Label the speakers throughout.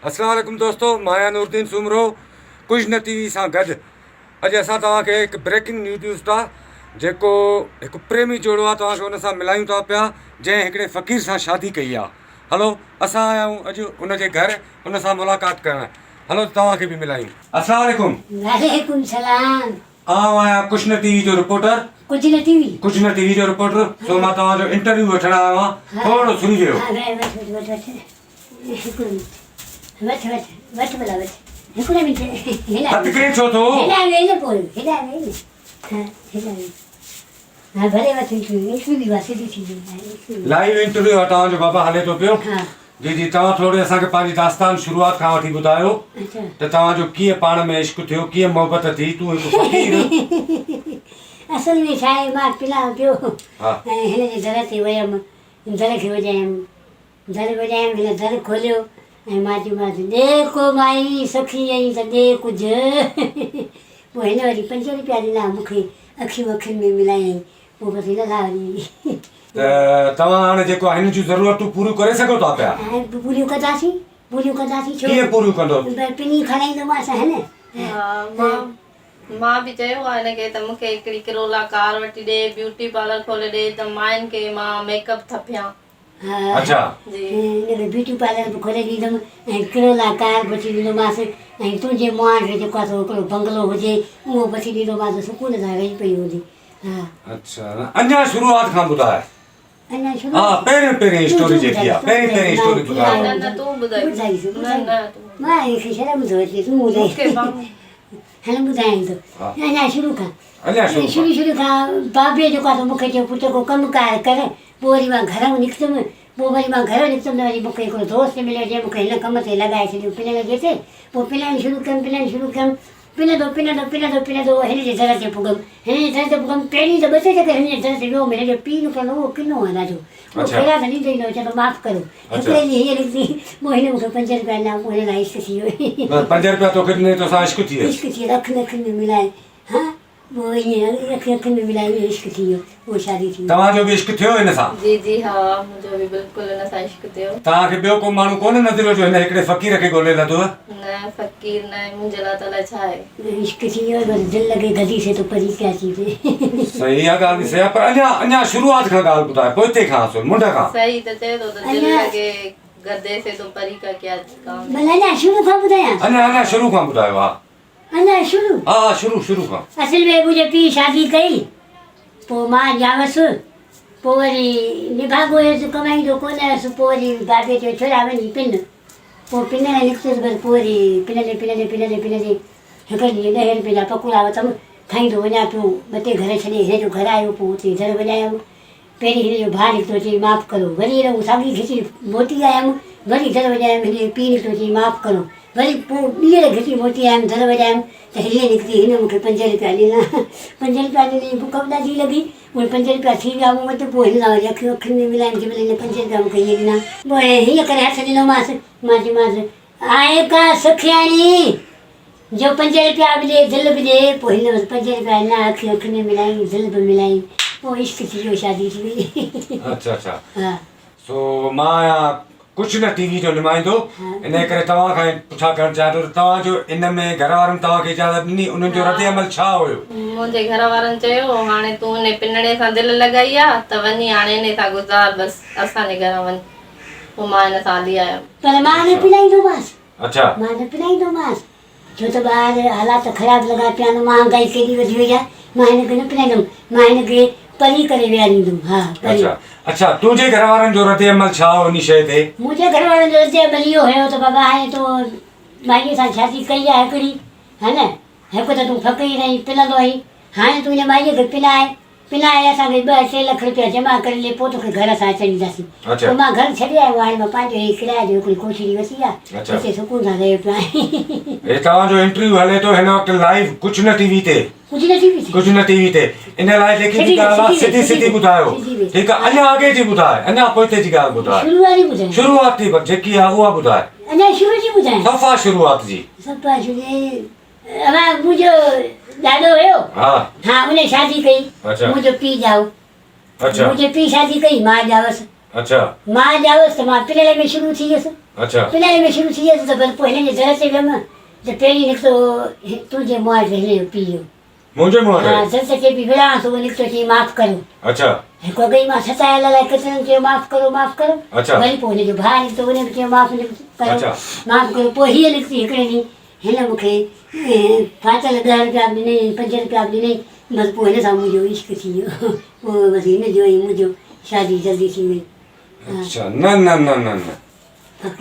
Speaker 1: अस्सलाम वालेकुम दोस्तों, माया नूरदीन सुमरो कुछ न टीवी सां गॾु अॼु असां तव्हांखे हिकु ब्रेकिंग न्यूज़ था जेको हिकु प्रेमी जोड़ो आहे तव्हांखे हुन सां मिलायूं था पिया जंहिं हिकिड़े फ़क़ीर सां शादी कई आहे। हलो असां आया आहियूं अॼु उनजे घर हुन सां मुलाक़ात करणु। हलो तव्हांखे बि मिलायूं। अस्सलाम वालेकुम।
Speaker 2: वालेकुम सलाम।
Speaker 1: आउं आहियां कुछ न टीवी जो रिपोर्टर।
Speaker 2: कुछ न टीवी
Speaker 1: जो रिपोर्टर। सो मां तव्हांजो इंटरव्यू वठण आयो आहियां। थोरो सुनी वियो। छो थो लाइव इंटरव्यू आहे तव्हांजो बाबा हले थो पियो। जी जी, तव्हां थोरी असांखे पंहिंजी दास्तान शुरूआत खां वठी ॿुधायो त तव्हांजो कीअं पाण में इश्क थियो, कीअं मोहबत थी। तूं हिकु फ़क़ीर
Speaker 2: असल में छा आहे, मां पिलां पियो ऐं हिन जे दर ते वियमि, दर खे वॼायमि, हिन दर खोलियो ऐं मां चयोमांसि ॾे को माई सखी आई त ॾे कुझु। पोइ हिन वरी 5 रुपया ॾिना मूंखे, अखियुनि में मिलायईं। पोइ बसि हिन सां वरी
Speaker 1: तव्हां हाणे जेको हिन जूं ज़रूरतूं पूरियूं करे सघो था पिया?
Speaker 2: पूरियूं कंदासीं। छो
Speaker 1: कीअं पूरियूं कंदो?
Speaker 2: पिनी खणाईंदोमांसि है न।
Speaker 3: मां बि चयो आहे हिनखे त मूंखे हिकिड़ी किरोला कार वठी ॾे, ब्यूटी पार्लर खोले ॾे त मायुनि खे मां मेकअप थपियां।
Speaker 1: अच्छा
Speaker 2: हिनखे ब्यूटी पार्लर बि खोले ॾींदमि ऐं किरोला कार वठी ॾींदोमांसि ऐं तुंहिंजे मुआण खे जेको आहे हिकिड़ो बंगलो हुजे उहो वठी ॾींदोमांसि, सुकून सां रही पई हुजे।
Speaker 1: अच्छा, अञा शुरूआत खां ॿुधाए। पहिरीं स्टोरी जेकी आहे, पहिरीं स्टोरी ॿुधाए।
Speaker 3: न तूं ॿुधाई।
Speaker 2: मां हिकु शर्म थो अचे, तूं ॿुधाए। हल ॿुधायां थो अञा शुरू खां बाबे जेको आहे मूंखे चयो पुटु को कमु कार कर। पोइ वरी मां घर में निकितमि। त वरी मूंखे हिकिड़ो दोस्त मिलियो जंहिं मूंखे हिन कम ते लॻाए छॾियो पिनण जे ते। पोइ पिनणु शुरू कयमि, पिनंदो हिन जे दर ते पुगमि। पहिरीं त 2 चकर हिन जे दर ते वियो, हिन जो पीउ निकिरंदो, उहो किनो आहे ॾाढो, उहो पहिरियां त ॾींदो ई न, चवंदो माफ़ु करो। हिकिड़े ॾींहुं हीअं निकिती, पोइ हिन मूंखे 5 रुपया ॾिना, पोइ हिन लाइ इश्क थी वियो।
Speaker 1: 5 रुपया तोखे ॾिने तोसां इश्क थी
Speaker 2: वियो, अखियुनि में मिलाए। हा पोइ ईअं अखियुनि में मिलाए इश्क थी वियो, पोइ शादी थी।
Speaker 1: तव्हांजो बि इश्क थियो हिन सां?
Speaker 3: जी जी हा, मुंहिंजो बि बिल्कुलु हिन सां इश्क थियो।
Speaker 1: तव्हांखे ॿियो को माण्हू कोन्हे नज़रियो जो हिन हिकिड़े फ़क़ीर खे ॻोल्हे लाथो?
Speaker 3: न फ़क़ीर न, मुंहिंजे लाइ त अलाए छा आहे।
Speaker 2: इश्क थी वियो, बसि दिलि लॻे गदी से तो परी क्या चीज़।
Speaker 1: सही आहे, ॻाल्हि बि सही आहे, पर अञा शुरूआत खां ॻाल्हि ॿुधाए, पोइ हिते खां मुंड खां।
Speaker 3: सही त चए थो त दिलि लॻे गदे से तो परी का क्या काम।
Speaker 2: भला अञा शुरू खां ॿुधायां?
Speaker 1: अञा शुरू खां ॿुधायो।
Speaker 2: अञा शुरू?
Speaker 1: हा शुरू खां।
Speaker 2: असल में मुंहिंजे पीउ शादी कई, पोइ मां ॼावसि, पोइ वरी निभागो हुयसि, कमाईंदो कोन हुयसि। पोइ वरी बाबे चयो छोरा वञी पिन। पोइ पिनण निकितसि, बसि पोइ वरी पिनंदे हिकु ॾींहुं 10 रुपए जा पकोड़ा वरितमि, खाईंदो वञा पियो। 2 घर छॾे हिन जो घर आयो, पोइ उते दर वॼायमि। पहिरीं हिन जो भाउ निकितो, चई माफ़ु करो। वरी हिन साॻी खिची मोटी आयमि, वरी दर वॼायमि। हिन जो पीउ निकितो, चई माफ़ु करो। वरी पोइ ॿीहर घिटी मोटी आयमि, दर वॼायमि त हीअं निकिती। हिन मूंखे 5 रुपया ॾिना। 5 रुपया ॾिनी, बुख बि ॾाढी लॻी। उहे 5 रुपया थी विया मूं वटि। पोइ हिन सां वरी अखियुनि में मिलायमि, जंहिं महिल हिन 5 रुपया मूंखे हीअं ॾिना। पोइ हीअं करे हथ ॾिनोमांसि। मां चयोमांसि आहे का सखियाणी जो 5 रुपया बि ॾे, दिलि बि ॾे। पोइ हिन 5 रुपया ॾिना, अखियुनि में मिलाई, दिलि बि मिलाई। पोइ इश्क थी वियो, शादी थी वई।
Speaker 1: अच्छा
Speaker 2: हा।
Speaker 1: सो मां आहियां कुछ न टीवी जो नुमाइंदो, इन करे तव्हांखां पुछा करणु चाहियां थो तव्हां जो इन में घर वारनि तव्हांखे इजाज़त ॾिनी, उन्हनि जो रद अमल छा हुयो?
Speaker 3: मुंहिंजे घर वारनि चयो हाणे तूं हिन पिनणे सां दिलि लॻाई आहे त वञी हाणे हिन सां गुज़ार, बसि असांजे घर वञ। पोइ मां हिन सां हली आयमि। पर मां न पिलाईंदोमांसि।
Speaker 1: अच्छा,
Speaker 2: मां न पिलाईंदोमांसि, छो त ॿाहिरि हालात ख़राबु लॻा पिया आहिनि, महांगाई केॾी वधी वई आहे। मां हिनखे न पिलाईंदमि, मां हिनखे परी करे विहारींदुमि। हा परी।
Speaker 1: अच्छा, तुंहिंजे घर वारनि जो रद अमल छा हो इन शइ ते?
Speaker 2: मुंहिंजे घर वारनि जो रद अमल इहो हुयो त बाबा हाणे तूं माईअ सां शादी कई आहे हिकिड़ी, है न, हिकु त तूं फ़क़ीर रही पिलंदो आहीं, हाणे तूं हिन माईअ खे पिलाए असांखे 2-3 लख रुपया जमा करे ॾे, पोइ तोखे घर सां अची ॾींदासीं। पोइ मां घर छॾे आयो, हाणे मां पंहिंजो ही किराए जो हिकिड़ी कोठड़ी वरिती आहे, हिते सुकून सां रहियो पियो आहियां।
Speaker 1: हे तव्हांजो इंटरव्यू हले थो हिन वक़्तु लाइव कुछ न टीवी ते। कुछ न टीवी ते इन लाइ जेकी बि ॻाल्हि आहे सिधी ॿुधायो। ठीकु आहे, अञा अॻे जी ॿुधाए, अञा पोइ जी ॻाल्हि ॿुधाए। शुरूआत थी जेकी आहे उहा ॿुधाए।
Speaker 2: अञा शुरू जी ॿुधाए?
Speaker 1: सफ़ा शुरूआत जी।
Speaker 2: मुंहिंजो ॾाॾो हुयो, हा, उन शादी कई। मुंहिंजो पीउ ॼाओ, मुंहिंजे पीउ शादी कई, मां ॼावसि।
Speaker 1: अच्छा
Speaker 2: मां ॼावसि त मां पिनल में शुरू थी वियसि
Speaker 1: अच्छा
Speaker 2: पिनल में शुरू थी वियसि त पोइ हिन जे दर ते वियमि त पहिरीं निकितो तुंहिंजे मुंहं ते हिन जो पीउ
Speaker 1: मुंहिंजे मुंहं
Speaker 2: हा दर ते बि विढ़ां त उहो निकितो चई माफ़ु करो
Speaker 1: अच्छा
Speaker 2: हिकु अॻई मां सतायल लाइ केतिरनि चयो माफ़ु करो
Speaker 1: अच्छा
Speaker 2: वरी पोइ हुनजो भाउ निकितो उन बि चयो माफ़ु करो
Speaker 1: अच्छा
Speaker 2: माफ़ु करो पोइ हीअ निकिती हिकिड़े ॾींहुं हिन मूंखे फाटल 10 रुपया बि ॾिनई 5 रुपया बि ॾिनई बसि पोइ हिन सां मुंहिंजो इश्क थी वियो पोइ बसि हिनजो ऐं मुंहिंजो शादी जल्दी थी वई
Speaker 1: अच्छा न न न न न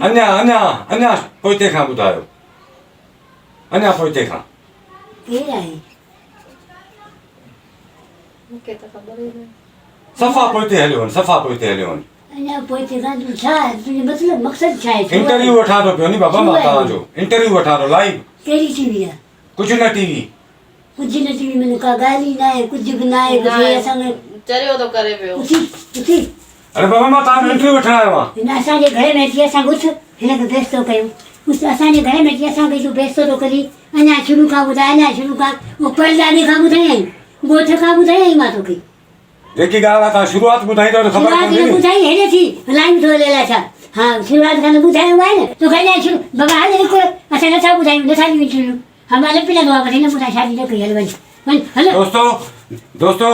Speaker 1: अञा अञा अञा पोइते खां ॿुधायो अञा पोइते खां
Speaker 2: केरु आहे
Speaker 3: मूंखे त ख़बर ई न
Speaker 1: सफ़ा पोइते हलियो वञ सफ़ा पोइते हलियो वञ
Speaker 2: अञा पोइते खां तूं छा तुंहिंजो मतिलबु मक़सदु छा आहे
Speaker 1: इंटरव्यू वठां थो पियो नी बाबा मां तव्हांजो इंटरव्यू वठां थो लाइव
Speaker 2: कहिड़ी टीवी आहे
Speaker 1: कुझु न टीवी
Speaker 2: कुझु न टीवी में का ॻाल्हि ई न आहे कुझु बि न आहे कुझु असांखे
Speaker 3: चरियो थो करे पियो
Speaker 2: उथी
Speaker 1: अरे बाबा मां तव्हांजो इंटरव्यू वठण आयो आहियां
Speaker 2: हिन असांजे घर में अची असां उथ हिनखे बेइज़तो कयूं उस असांजे घर में अची असांखे तूं बेइज़तो थो करी अञा शुरू खां ॿुधाए अञा शुरू खां उहो परदादी खां ॿुधायई ॻोठ खां ॿुधायई मां तोखे
Speaker 1: जेकी ॻाल्हि आहे तव्हां शुरूआत ॿुधाईंदव त ख़बर
Speaker 2: शुरूआत
Speaker 1: पवंदी
Speaker 2: न
Speaker 1: नी
Speaker 2: ॿुधाई हेॾे थी लाइन थो हले छा हा शुरूआत खां न ॿुधायो आहे न तोखे अञा शुरू बाबा हले हिकु असां नथा ॿुधायूं नथा ॾियूं इंटरव्यू हा मां न पिलंदो आहे वरी हिन ॿुधाए शादी न कई हल वञ हलो
Speaker 1: दोस्तो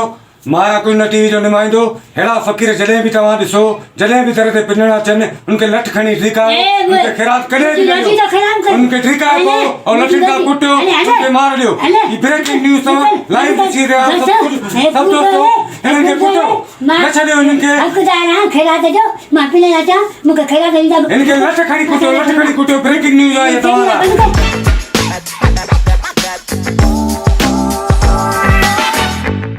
Speaker 1: माया कुझु न टीवी जो नुमाइंदो अहिड़ा फ़क़ीर जॾहिं बि तव्हां ॾिसो जॾहिं बि दर ते पिनण अचनि उनखे लठ खणी धिकायो उनखे ख़ैरात कॾहिं बि न ॾियो उनखे धिकाए पोइ ऐं लठुनि खां कुटियो उनखे मार ॾियो ही ब्रेकिंग न्यूज़ अथव लाइव ॾिसी रहिया सभु दोस्तो हिननि खे कुटियो न छॾियो हिननि खे
Speaker 2: हक़दार आहियां ख़ैरात जो मां पिनण अचां मूंखे ख़ैरात ॾींदा
Speaker 1: हिनखे लठ खणी कुटियो ब्रेकिंग न्यूज़ आहे तव्हां